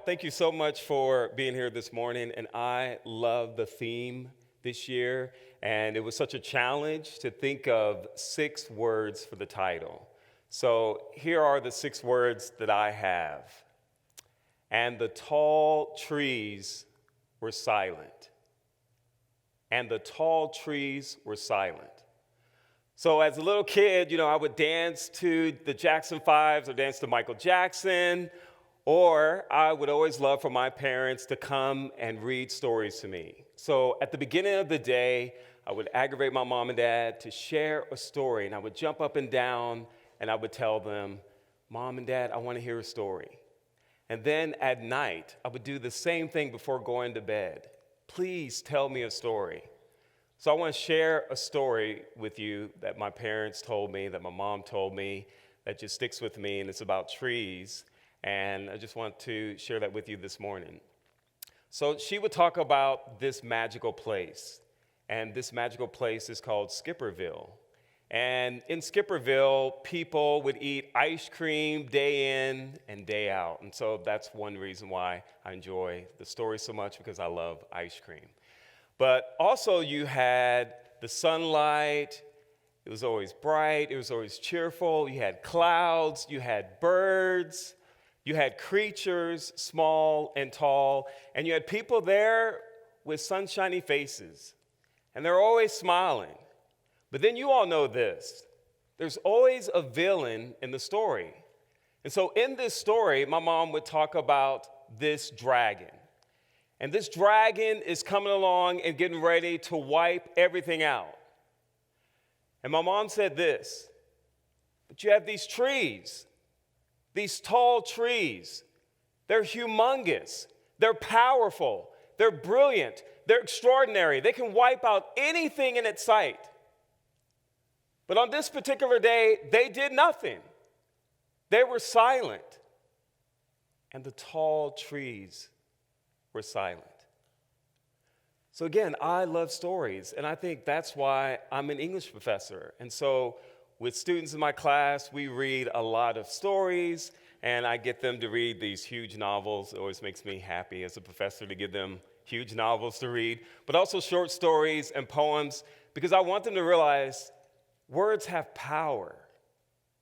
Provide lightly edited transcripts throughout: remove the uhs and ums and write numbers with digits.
thank you so much for being here this morning. And I love the theme this year. And it was such a challenge to think of 6 words for the title. So here are the 6 words that I have. And the tall trees were silent. And the tall trees were silent. So as a little kid, I would dance to the Jackson 5s or dance to Michael Jackson, or I would always love for my parents to come and read stories to me. So at the beginning of the day, I would aggravate my mom and dad to share a story, and I would jump up and down, and I would tell them, Mom and Dad, I want to hear a story. And then at night, I would do the same thing before going to bed. Please tell me a story. So I want to share a story with you that my parents told me, that my mom told me, that just sticks with me, and it's about trees. And I just want to share that with you this morning. So she would talk about this magical place. And this magical place is called Skipperville. And in Skipperville, people would eat ice cream day in and day out. And so that's one reason why I enjoy the story so much, because I love ice cream. But also you had the sunlight. It was always bright. It was always cheerful. You had clouds. You had birds. You had creatures, small and tall, and you had people there with sunshiny faces, and they're always smiling. But then you all know this. There's always a villain in the story. And so in this story, my mom would talk about this dragon. And this dragon is coming along and getting ready to wipe everything out. And my mom said this, but you have these trees. These tall trees, they're humongous, they're powerful, they're brilliant, they're extraordinary. They can wipe out anything in its sight. But on this particular day, they did nothing. They were silent, and the tall trees were silent. So again, I love stories, and I think that's why I'm an English professor. And so with students in my class, we read a lot of stories, and I get them to read these huge novels. It always makes me happy as a professor to give them huge novels to read, but also short stories and poems, because I want them to realize words have power.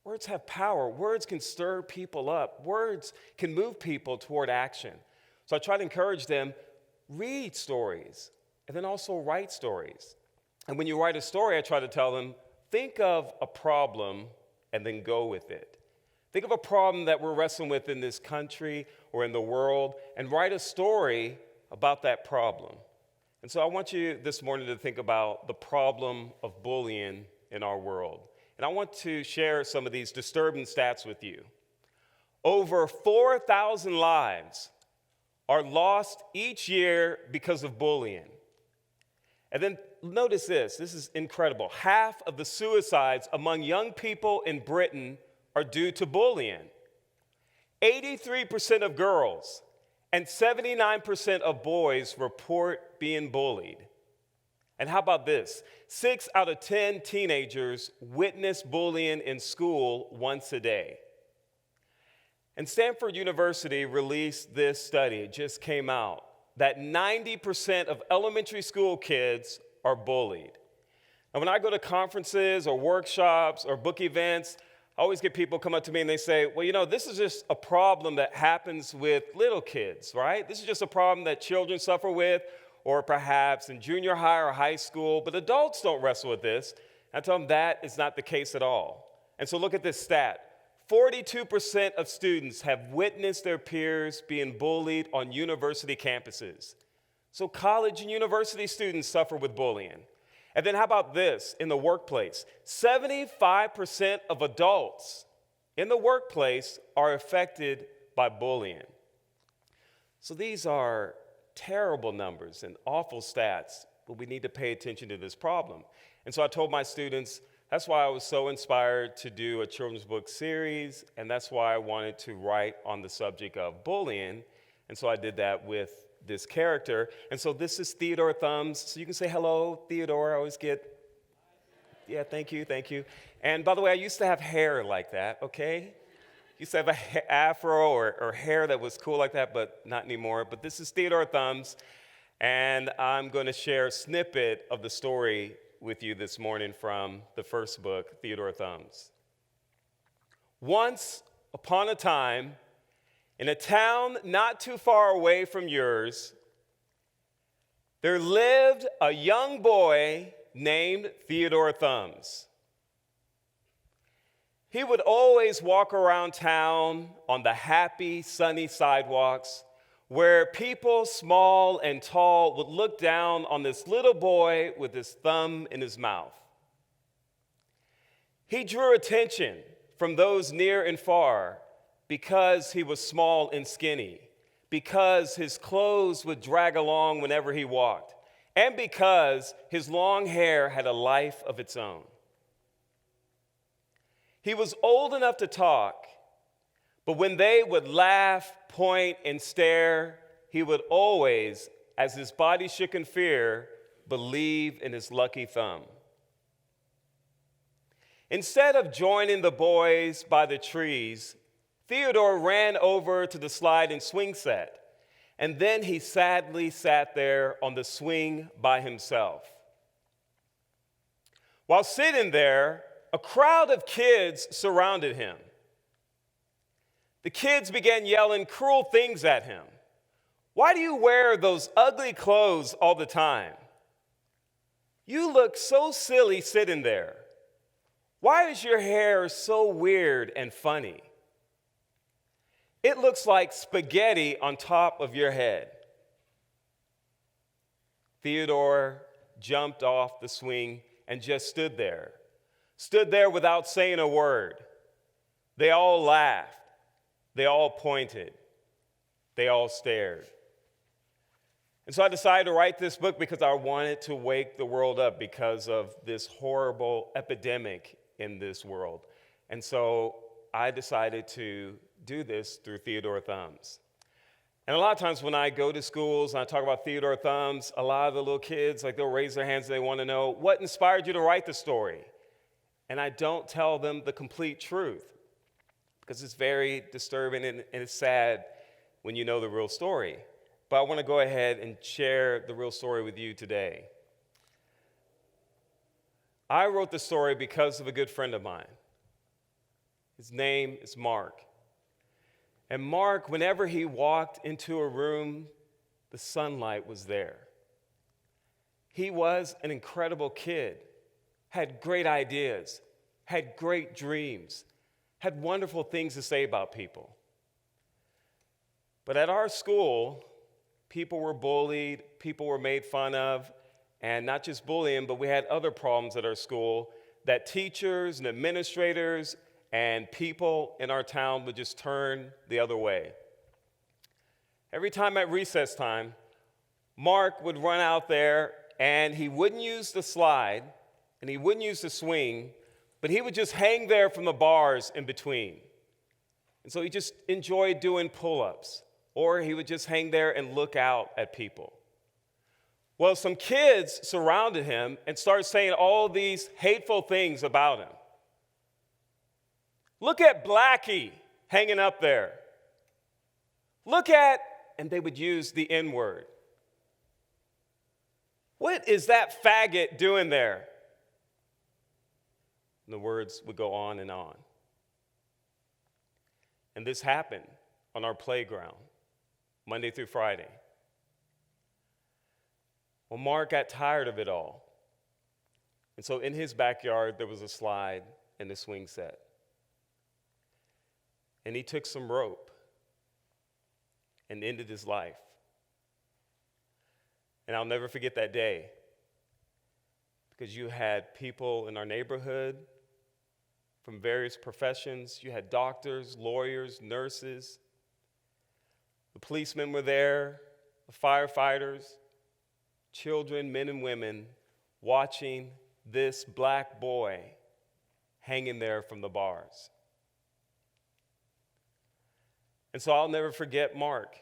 Words have power. Words can stir people up. Words can move people toward action. So I try to encourage them, read stories, and then also write stories. And when you write a story, I try to tell them, think of a problem and then go with it. Think of a problem that we're wrestling with in this country or in the world, and write a story about that problem. And so I want you this morning to think about the problem of bullying in our world. And I want to share some of these disturbing stats with you. Over 4,000 lives are lost each year because of bullying. And then notice this is incredible. Half of the suicides among young people in Britain are due to bullying. 83% of girls and 79% of boys report being bullied. And how about this? 6 out of 10 teenagers witness bullying in school once a day. And Stanford University released this study, it just came out, that 90% of elementary school kids are bullied. And when I go to conferences or workshops or book events, I always get people come up to me and they say, well, this is just a problem that happens with little kids, right? This is just a problem that children suffer with, or perhaps in junior high or high school, but adults don't wrestle with this. I tell them that is not the case at all. And so look at this stat. 42% of students have witnessed their peers being bullied on university campuses. So college and university students suffer with bullying. And then how about this in the workplace? 75% of adults in the workplace are affected by bullying. So these are terrible numbers and awful stats, but we need to pay attention to this problem. And so I told my students, that's why I was so inspired to do a children's book series, and that's why I wanted to write on the subject of bullying. And so I did that with this character. And so this is Theodore Thumbs. So you can say hello, Theodore. I always get, yeah, thank you. And by the way, I used to have hair like that, okay? used to have an afro or hair that was cool like that, but not anymore. But this is Theodore Thumbs, and I'm going to share a snippet of the story with you this morning from the first book, Theodore Thumbs. Once upon a time, in a town not too far away from yours, there lived a young boy named Theodore Thumbs. He would always walk around town on the happy, sunny sidewalks where people, small and tall, would look down on this little boy with his thumb in his mouth. He drew attention from those near and far because he was small and skinny, because his clothes would drag along whenever he walked, and because his long hair had a life of its own. He was old enough to talk, but when they would laugh, point, and stare, he would always, as his body shook in fear, believe in his lucky thumb. Instead of joining the boys by the trees, Theodore ran over to the slide and swing set, and then he sadly sat there on the swing by himself. While sitting there, a crowd of kids surrounded him. The kids began yelling cruel things at him. "Why do you wear those ugly clothes all the time? You look so silly sitting there. Why is your hair so weird and funny? It looks like spaghetti on top of your head." Theodore jumped off the swing and just stood there without saying a word. They all laughed. They all pointed. They all stared. And so I decided to write this book because I wanted to wake the world up because of this horrible epidemic in this world. And so I decided to do this through Theodore Thumbs. And a lot of times when I go to schools and I talk about Theodore Thumbs, a lot of the little kids, they'll raise their hands and they want to know, what inspired you to write the story? And I don't tell them the complete truth because it's very disturbing and it's sad when you know the real story. But I want to go ahead and share the real story with you today. I wrote the story because of a good friend of mine. His name is Mark. And Mark, whenever he walked into a room, the sunlight was there. He was an incredible kid, had great ideas, had great dreams, had wonderful things to say about people. But at our school, people were bullied, people were made fun of, and not just bullying, but we had other problems at our school that teachers and administrators and people in our town would just turn the other way. Every time at recess time, Mark would run out there and he wouldn't use the slide and he wouldn't use the swing, but he would just hang there from the bars in between. And so he just enjoyed doing pull-ups, or he would just hang there and look out at people. Well, some kids surrounded him and started saying all these hateful things about him. "Look at Blackie hanging up there. Look at," and they would use the N-word. "What is that faggot doing there?" And the words would go on and on. And this happened on our playground, Monday through Friday. Well, Mark got tired of it all. And so in his backyard, there was a slide and a swing set. And he took some rope and ended his life. And I'll never forget that day because you had people in our neighborhood from various professions. You had doctors, lawyers, nurses. The policemen were there, the firefighters, children, men and women, watching this black boy hanging there from the bars. And so I'll never forget Mark.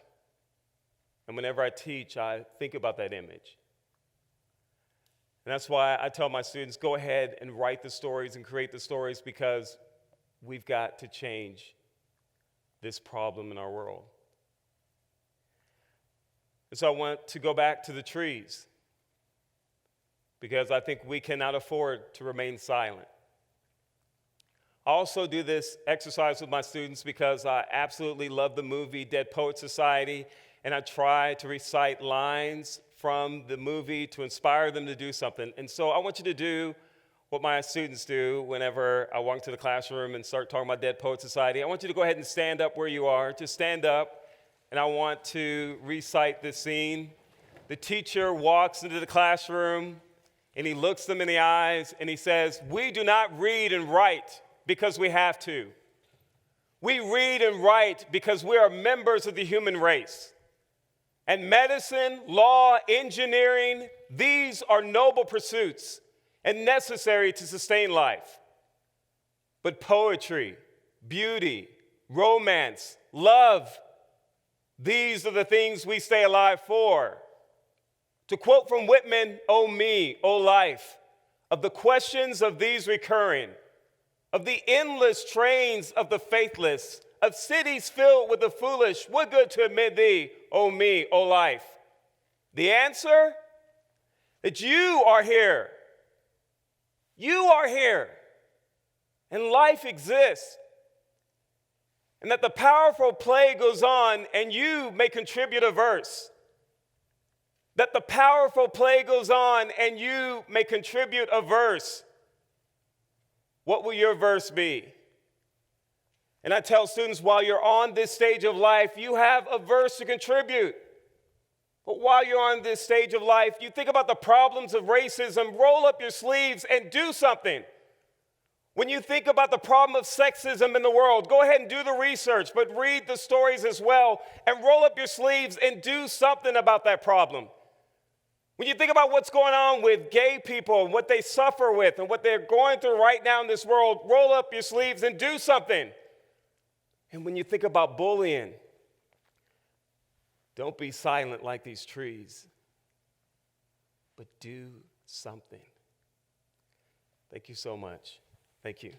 And whenever I teach, I think about that image. And that's why I tell my students, go ahead and write the stories and create the stories because we've got to change this problem in our world. And so I want to go back to the trees, because I think we cannot afford to remain silent. I also do this exercise with my students because I absolutely love the movie Dead Poets Society, and I try to recite lines from the movie to inspire them to do something. And so I want you to do what my students do whenever I walk into the classroom and start talking about Dead Poets Society. I want you to go ahead and stand up where you are. Just stand up, and I want to recite this scene. The teacher walks into the classroom, and he looks them in the eyes, and he says, "We do not read and write because we have to. We read and write because we are members of the human race. And medicine, law, engineering, these are noble pursuits and necessary to sustain life. But poetry, beauty, romance, love, these are the things we stay alive for." To quote from Whitman, "O me, O life, of the questions of these recurring, of the endless trains of the faithless, of cities filled with the foolish, what good to admit thee, O me, O life? The answer? That you are here. You are here. And life exists. And that the powerful play goes on, and you may contribute a verse. That the powerful play goes on, and you may contribute a verse. What will your verse be?" And I tell students, while you're on this stage of life, you have a verse to contribute. But while you're on this stage of life, you think about the problems of racism, roll up your sleeves and do something. When you think about the problem of sexism in the world, go ahead and do the research, but read the stories as well, and roll up your sleeves and do something about that problem. When you think about what's going on with gay people and what they suffer with and what they're going through right now in this world, roll up your sleeves and do something. And when you think about bullying, don't be silent like these trees, but do something. Thank you so much. Thank you.